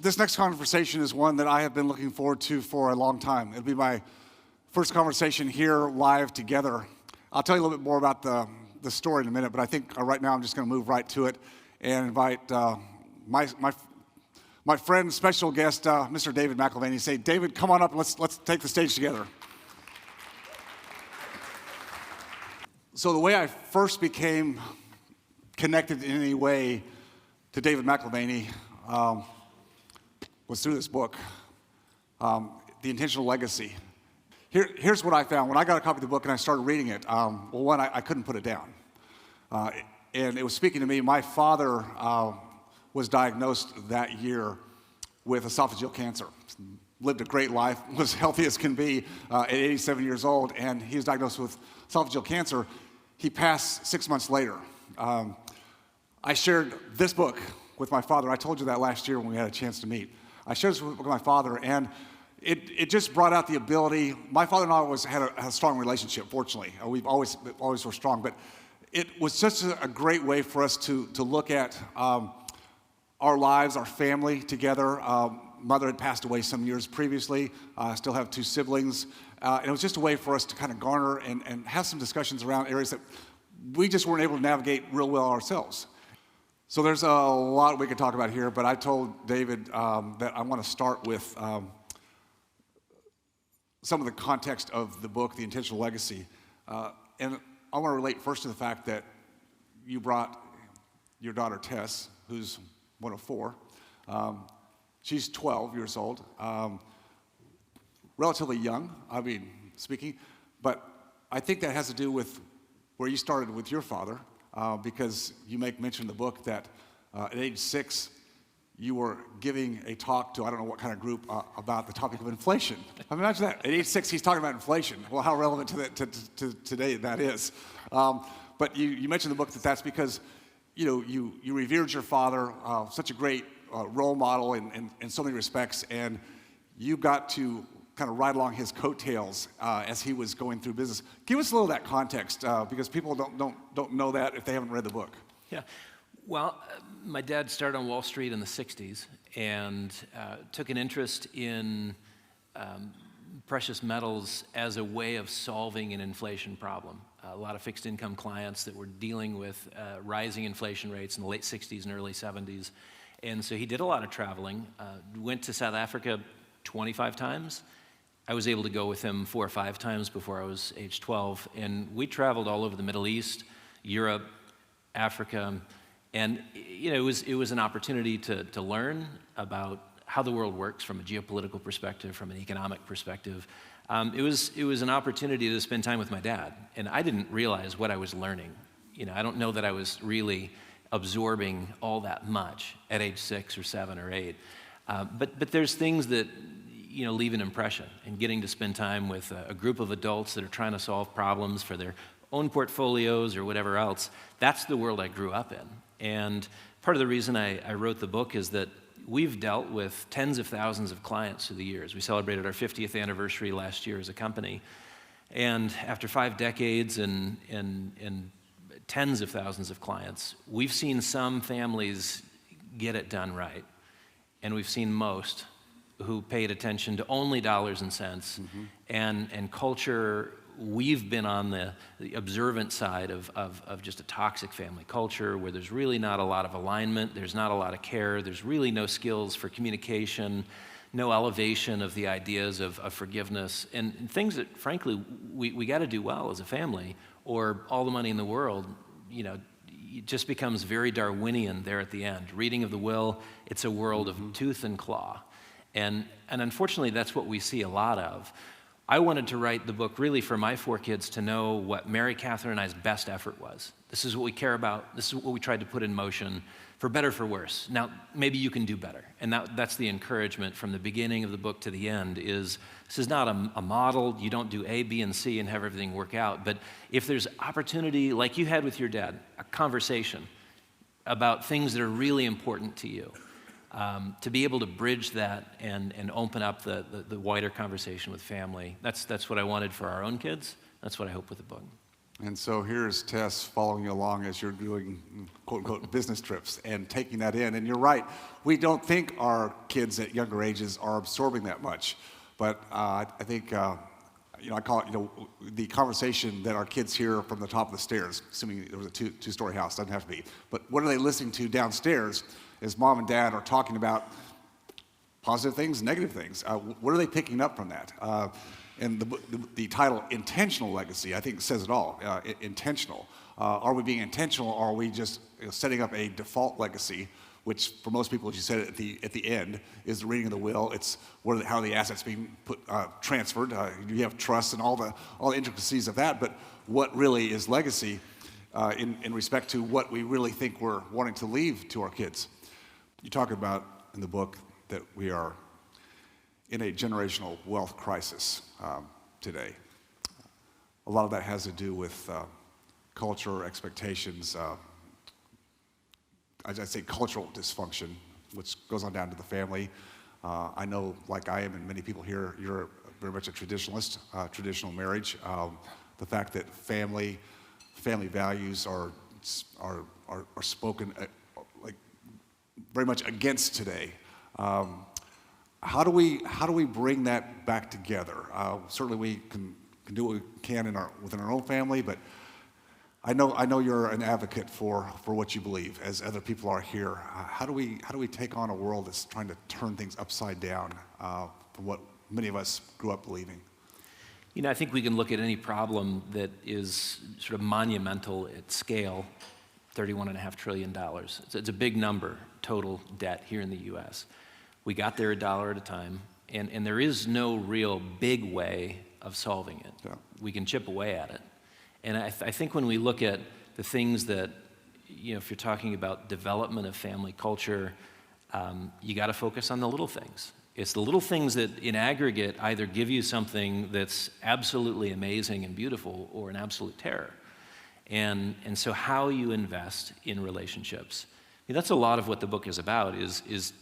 This next conversation is one that I have been looking forward to for a long time. It'll be my first conversation here live together. I'll tell you a little bit more about the story in a minute, but I think right now I'm just going to move right to it and invite my friend, special guest, Mr. David McAlvany. Say, David, come on up and let's take the stage together. So the way I first became connected in any way to David McAlvany was through this book, The Intentional Legacy. Here's what I found. When I got a copy of the book and I started reading it, I couldn't put it down. And it was speaking to me. My father was diagnosed that year with esophageal cancer. Lived a great life, was healthy as can be at 87 years old, and he was diagnosed with esophageal cancer. He passed 6 months later. I shared this book with my father. I told you that last year when we had a chance to meet. I shared this book with my father, and it just brought out the ability. My father and I always had a strong relationship, fortunately. We've always were strong, but it was just a great way for us to look at our lives, our family together. Mother had passed away some years previously. I still have 2 siblings. And it was just a way for us to kind of garner and have some discussions around areas that we just weren't able to navigate real well ourselves. So there's a lot we could talk about here, but I told David that I want to start with some of the context of the book, The Intentional Legacy. And I want to relate first to the fact that you brought your daughter Tess, who's one of 4. She's 12 years old, relatively young, speaking, but I think that has to do with where you started with your father, because you make mention in the book that at age 6, you were giving a talk to, I don't know what kind of group, about the topic of inflation. Imagine that. At age 6, he's talking about inflation. Well, how relevant to today that is. But you mentioned in the book that that's because you revered your father, such a great role model in so many respects, and you got to kind of ride along his coattails as he was going through business. Give us a little of that context, because people don't know that if they haven't read the book. Yeah. Well, my dad started on Wall Street in the 60s and took an interest in precious metals as a way of solving an inflation problem. A lot of fixed income clients that were dealing with rising inflation rates in the late 60s and early 70s. And so he did a lot of traveling, went to South Africa 25 times. I was able to go with him 4 or 5 times before I was age 12. And we traveled all over the Middle East, Europe, Africa. And it was an opportunity to learn about how the world works from a geopolitical perspective, from an economic perspective. It was an opportunity to spend time with my dad, and I didn't realize what I was learning. I don't know that I was really absorbing all that much at age 6 or 7 or 8. But there's things that leave an impression, and getting to spend time with a group of adults that are trying to solve problems for their own portfolios or whatever else. That's the world I grew up in. And part of the reason I wrote the book is that we've dealt with tens of thousands of clients through the years. We celebrated our 50th anniversary last year as a company. And after 5 decades and tens of thousands of clients, we've seen some families get it done right. And we've seen most who paid attention to only dollars and cents. Mm-hmm. and culture. We've been on the observant side of just a toxic family culture where there's really not a lot of alignment, there's not a lot of care, there's really no skills for communication, no elevation of the ideas of forgiveness, and things that, frankly, we got to do well as a family, or all the money in the world, it just becomes very Darwinian there at the end. Reading of the will, it's a world of tooth and claw. And unfortunately, that's what we see a lot of. I wanted to write the book really for my 4 kids to know what Mary Catherine and I's best effort was. This is what we care about. This is what we tried to put in motion, for better, for worse. Now, maybe you can do better. And that's the encouragement from the beginning of the book to the end is this is not a model. You don't do A, B, and C and have everything work out. But if there's opportunity, like you had with your dad, a conversation about things that are really important to you, to be able to bridge that and open up the wider conversation with family. That's what I wanted for our own kids. That's what I hope with the book. And so here's Tess following you along as you're doing quote unquote business trips and taking that in. And you're right, we don't think our kids at younger ages are absorbing that much. But I think, I call it, the conversation that our kids hear from the top of the stairs, assuming there was a two-story house, doesn't have to be. But what are they listening to downstairs as mom and dad are talking about positive things, negative things? What are they picking up from that? And the title, Intentional Legacy, I think says it all. Intentional. Are we being intentional, or are we just setting up a default legacy, which for most people, as you said at the end, is the reading of the will. It's how the assets being transferred. You have trust and all the intricacies of that. But what really is legacy in respect to what we really think we're wanting to leave to our kids? You talk about in the book that we are in a generational wealth crisis today. A lot of that has to do with culture, expectations, I'd say cultural dysfunction, which goes on down to the family. I know, like I am and many people here, you're very much a traditionalist, traditional marriage. The fact that family values are spoken like very much against today. How do we bring that back together? Certainly, we can do what we can within our own family, but I know you're an advocate for what you believe, as other people are here. How do we take on a world that's trying to turn things upside down from what many of us grew up believing? I think we can look at any problem that is sort of monumental at scale. $31.5 trillion. It's a big number, total debt here in the U.S. We got there a dollar at a time, and there is no real big way of solving it. Yeah. We can chip away at it. And I think when we look at the things that, if you're talking about development of family culture, you got to focus on the little things. It's the little things that in aggregate either give you something that's absolutely amazing and beautiful or an absolute terror. And so how you invest in relationships. That's a lot of what the book is about, is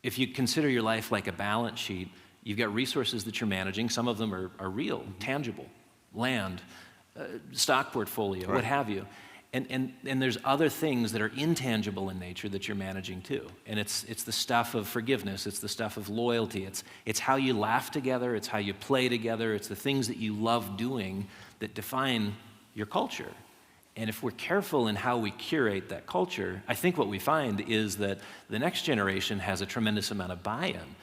if you consider your life like a balance sheet, you've got resources that you're managing. Some of them are real, tangible, land, stock portfolio, right, what have you. And there's other things that are intangible in nature that you're managing too. And it's the stuff of forgiveness, it's the stuff of loyalty, it's how you laugh together, it's how you play together, it's the things that you love doing that define your culture. And if we're careful in how we curate that culture, I think what we find is that the next generation has a tremendous amount of buy-in.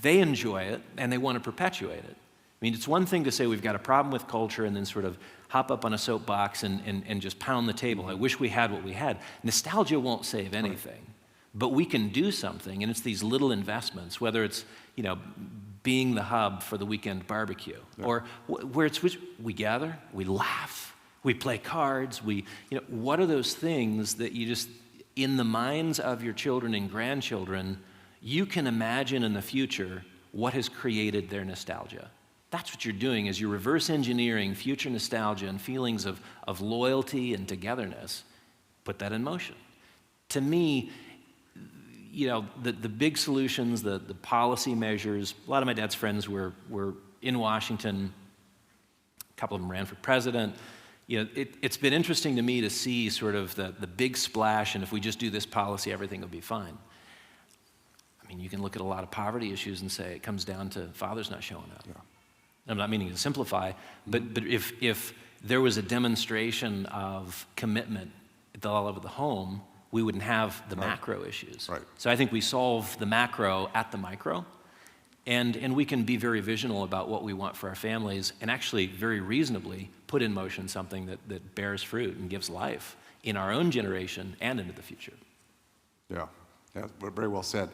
They enjoy it, and they want to perpetuate it. It's one thing to say we've got a problem with culture and then sort of hop up on a soapbox and just pound the table. I wish we had what we had. Nostalgia won't save anything, but we can do something, and it's these little investments, whether it's, being the hub for the weekend barbecue, or where we gather, we laugh, we play cards, what are those things that you just, in the minds of your children and grandchildren, you can imagine in the future what has created their nostalgia. That's what you're doing, is you're reverse engineering future nostalgia and feelings of loyalty and togetherness. Put that in motion. To me, the big solutions, the policy measures, a lot of my dad's friends were in Washington. A couple of them ran for president. It's been interesting to me to see sort of the big splash, and if we just do this policy, everything will be fine. You can look at a lot of poverty issues and say it comes down to fathers not showing up. Yeah. I'm not meaning to simplify, but if there was a demonstration of commitment all over the home, we wouldn't have the macro issues. Right. So I think we solve the macro at the micro, and we can be very visional about what we want for our families, and actually very reasonably put in motion something that bears fruit and gives life in our own generation and into the future. Yeah, very well said.